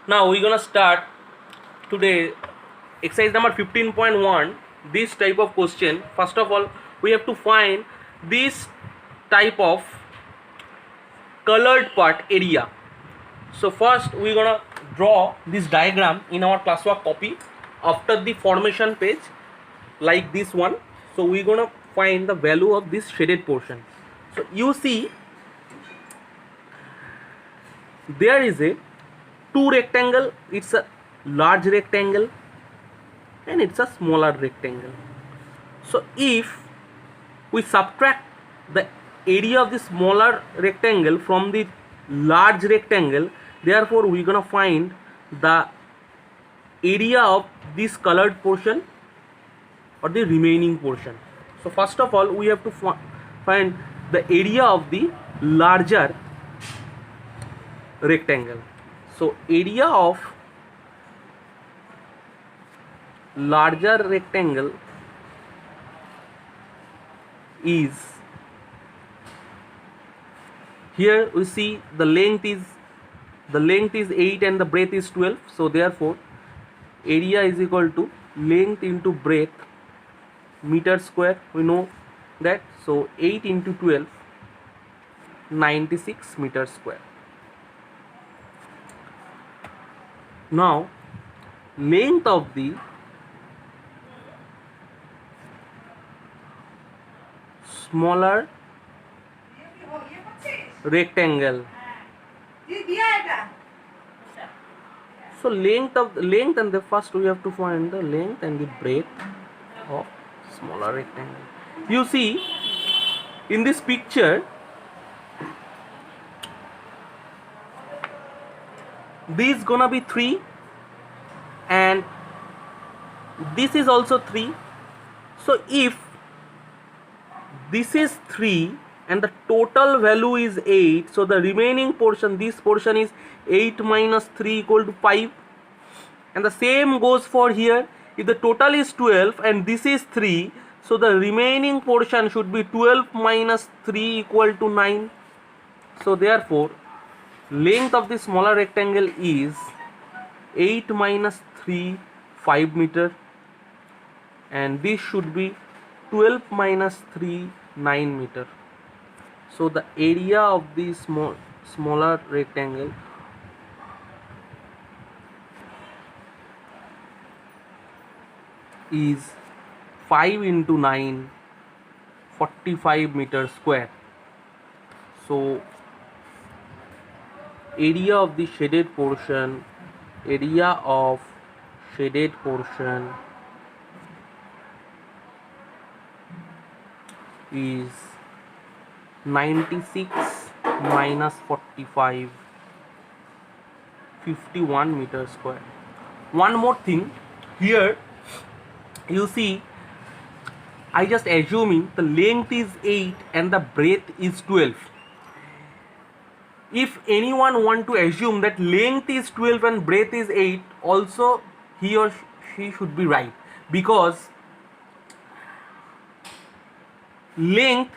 Now we're gonna start today exercise number 15.1. This type of question. First of all, we have to find this type of colored part area. So first we're gonna draw this diagram in our classwork copy after the formation page like this one. So we're gonna find the value of this shaded portion. So you see there is a two rectangle, it's a large rectangle and it's a smaller rectangle. So if we subtract the area of the smaller rectangle from the large rectangle, therefore we're gonna find the area of this colored portion or the remaining portion. So first of all we have to find the area of the larger rectangle. So area of larger rectangle is, here we see the length is 8 and the breadth is 12. So therefore area is equal to length into breadth meter square, we know that. So 8 into 12, 96 meters square. Now length of the smaller rectangle, so length and the first we have to find the length and the breadth of smaller rectangle. You see in this picture this is gonna be 3 and this is also 3. So if this is 3 and the total value is 8, so the remaining portion, this portion is 8 minus 3 equal to 5, and the same goes for here. If the total is 12 and this is 3, so the remaining portion should be 12 minus 3 equal to 9. So therefore length of the smaller rectangle is 8 minus 3, 5 meter, and this should be 12 minus 3, 9 meter. So the area of the smaller rectangle is 5 into 9, 45 meters square. So area of the shaded portion, is 96 minus 45, 51 meters square. One more thing, here you see I just assuming the length is 8 and the breadth is 12. If anyone want to assume that length is 12 and breadth is 8, also he or she should be right, because length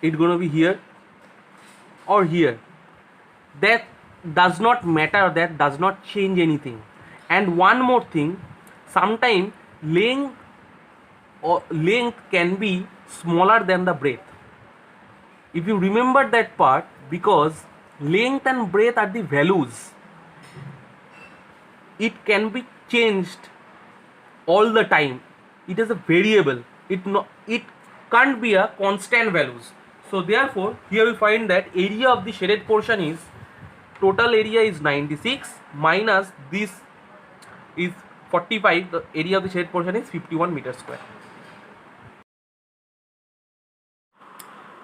it's gonna be here or here, that does not matter, that does not change anything. And one more thing, sometimes length can be smaller than the breadth. If you remember that part, because length and breadth are the values, it can be changed all the time. It is a variable, it can't be a constant values. So therefore here we find that area of the shaded portion is, total area is 96 minus this is 45, the area of the shaded portion is 51 meters square.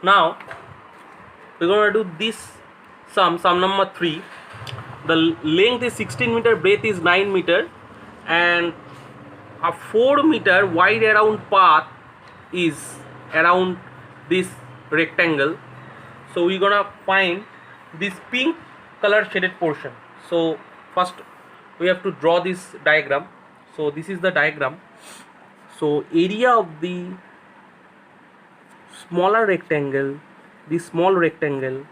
Now we're going to do this sum number 3. The length is 16 meter, breadth is 9 meter, and a 4 meter wide around path is around this rectangle. So we're gonna find this pink color shaded portion. So first we have to draw this diagram. So this is the diagram. So area of the smaller rectangle, this small rectangle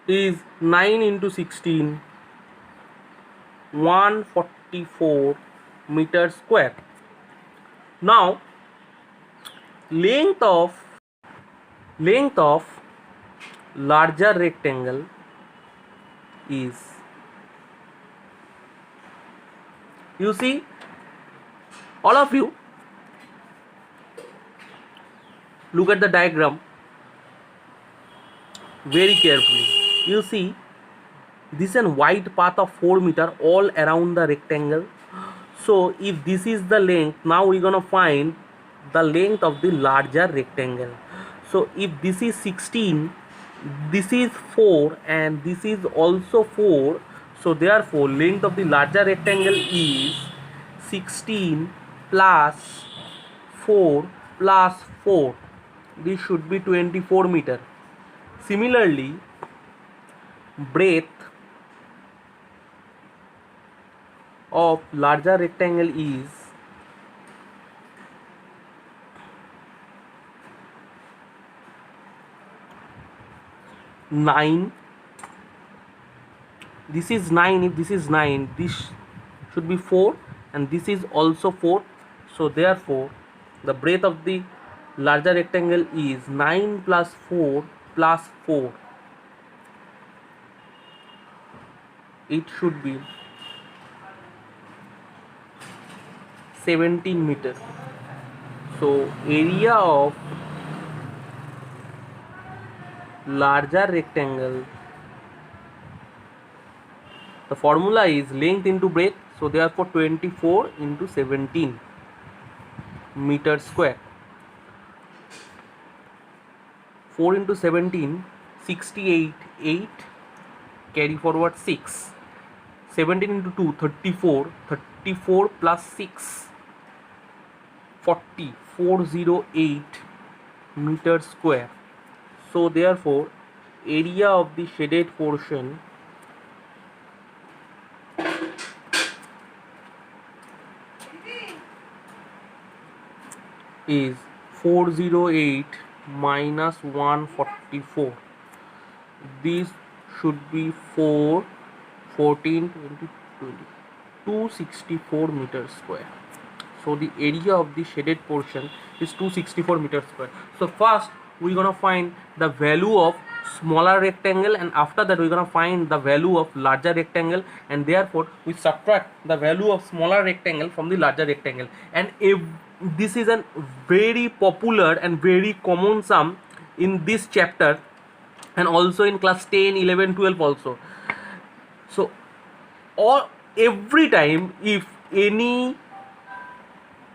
is 9 into 16, 144 meters square. Now length of larger rectangle is, you see, all of you look at the diagram very carefully. You see this is a wide path of 4 meter all around the rectangle. So if this is the length, now we're gonna find the length of the larger rectangle. So if this is 16, this is 4 and this is also 4, so therefore length of the larger rectangle is 16 plus 4 plus 4. This should be 24 meter. Similarly, breadth of larger rectangle is 9. This is 9. If this is 9, this should be 4 and this is also 4. So therefore the breadth of the larger rectangle is 9 plus 4 plus 4. It should be 17 meter. So area of larger rectangle, the formula is length into breadth, so therefore 24 into 17 meters square. 4 into 17, 68, 8, carry forward 6. 17 into 2, 34, 34 plus 6, 40, 408 meters square. So therefore area of the shaded portion is 408 minus 144. This should be 4, 14, 20, 20, 264 meters square. So the area of the shaded portion is 264 meters square. So first we're gonna find the value of smaller rectangle, and after that we're gonna find the value of larger rectangle, and therefore we subtract the value of smaller rectangle from the larger rectangle. And if this is a very popular and very common sum in this chapter and also in class 10, 11, 12 also. So every time if any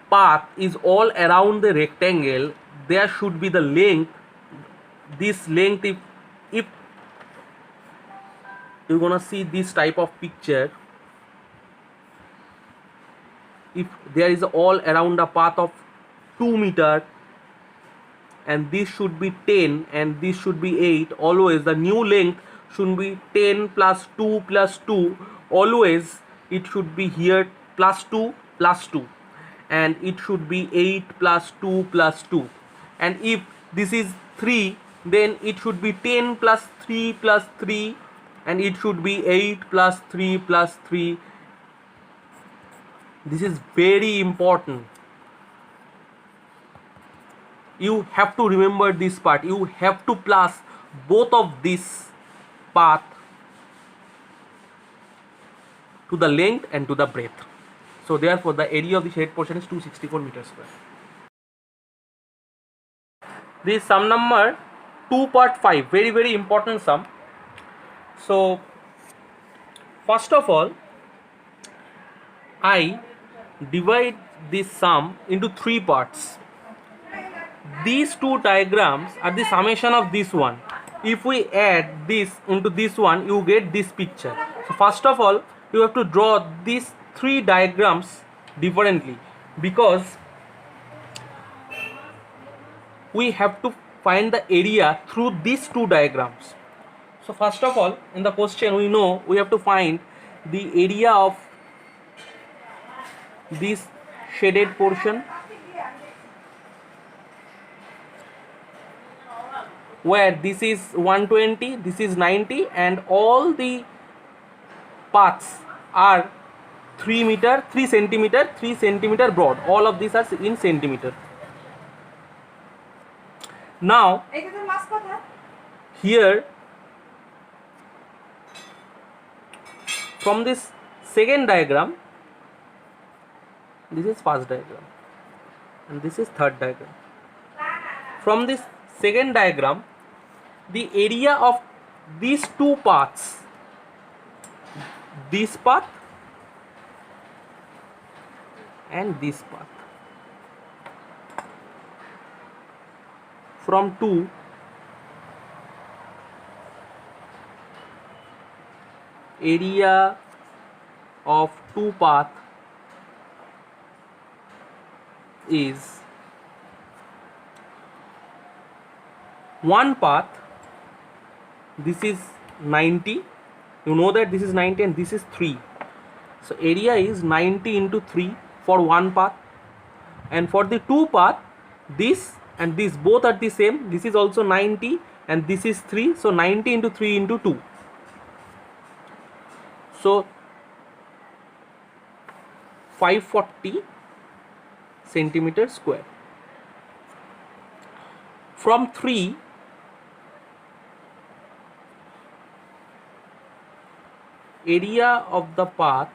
path is all around the rectangle, there should be the length. This length, if you're gonna see this type of picture, if there is all around a path of 2 meter and this should be 10 and this should be 8, always the new length should be 10 plus 2 plus 2. Always it should be here plus 2 plus 2, and it should be 8 plus 2 plus 2. And if this is 3, then it should be 10 plus 3 plus 3, and it should be 8 plus 3 plus 3. This is very important. You have to remember this part. You have to plus both of this path to the length and to the breadth. So therefore the area of the shaded portion is 264 meters square. This is sum number 2 part 5, very very important sum. So first of all, I divide this sum into 3 parts. These two diagrams are the summation of this one. If we add this into this one, you get this picture. So first of all, you have to draw these 3 diagrams differently, because we have to find the area through these 2 diagrams. So first of all, in the question we know we have to find the area of this shaded portion where this is 120, this is 90, and all the paths are 3 meter, 3 centimeter, 3 centimeter broad. All of these are in centimeter. Now here from this second diagram, this is first diagram and this is third diagram. From this second diagram, the area of these two paths, this path and this path, from 2 area of two path is one path, this is 90, you know that this is 90 and this is 3, so area is 90 into 3 for one path, and for the two path, this and this both are the same, this is also 90 and this is 3, so 90 into 3 into 2, so 540 centimeter square. From 3 area of the path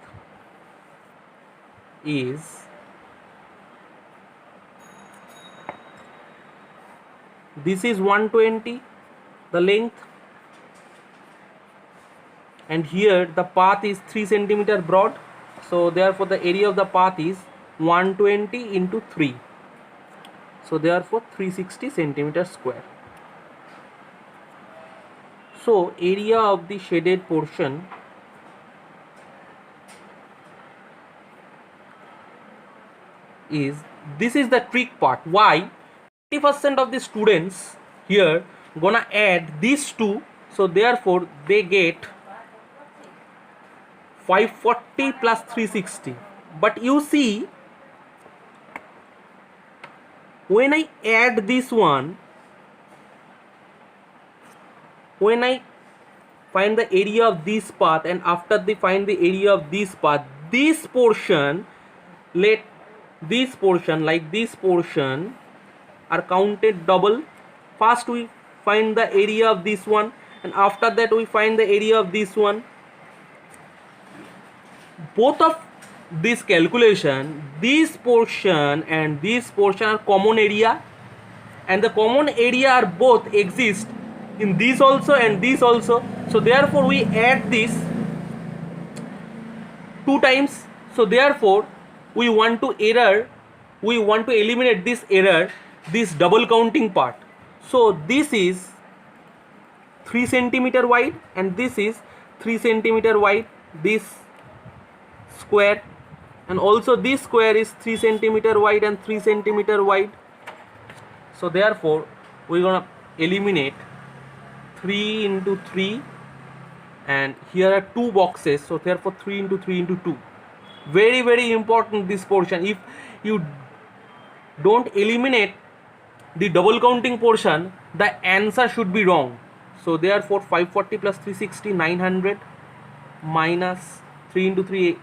is this is 120 the length, and here the path is 3 centimeter broad, so therefore the area of the path is 120 into 3, so therefore 360 centimeter square. So area of the shaded portion is, this is the trick part, why 50% of the students here gonna add these two, so therefore they get 540 plus 360. But you see, when I add this one, when I find the area of this path and after they find the area of this path, this portion, let this portion like this portion are counted double. First we find the area of this one and after that we find the area of this one. Both of this calculation, this portion and this portion are common area, and the common area are both exist in this also and this also, so therefore we add this 2 times, so therefore we want to eliminate this error, this double counting part. So this is 3 centimeter wide and this is 3 centimeter wide, this square, and also this square is 3 centimeter wide and 3 centimeter wide, so therefore we're gonna eliminate 3 into 3, and here are 2 boxes, so therefore 3 into 3 into 2. Very very important this portion. If you don't eliminate the double counting portion, the answer should be wrong. So therefore 540 plus 360, 900, minus 3 into 3,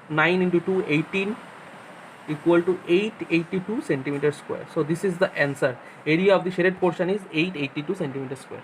9 into 2, 18, equal to 882 centimeter square. So this is the answer. Area of the shaded portion is 882 centimeter square.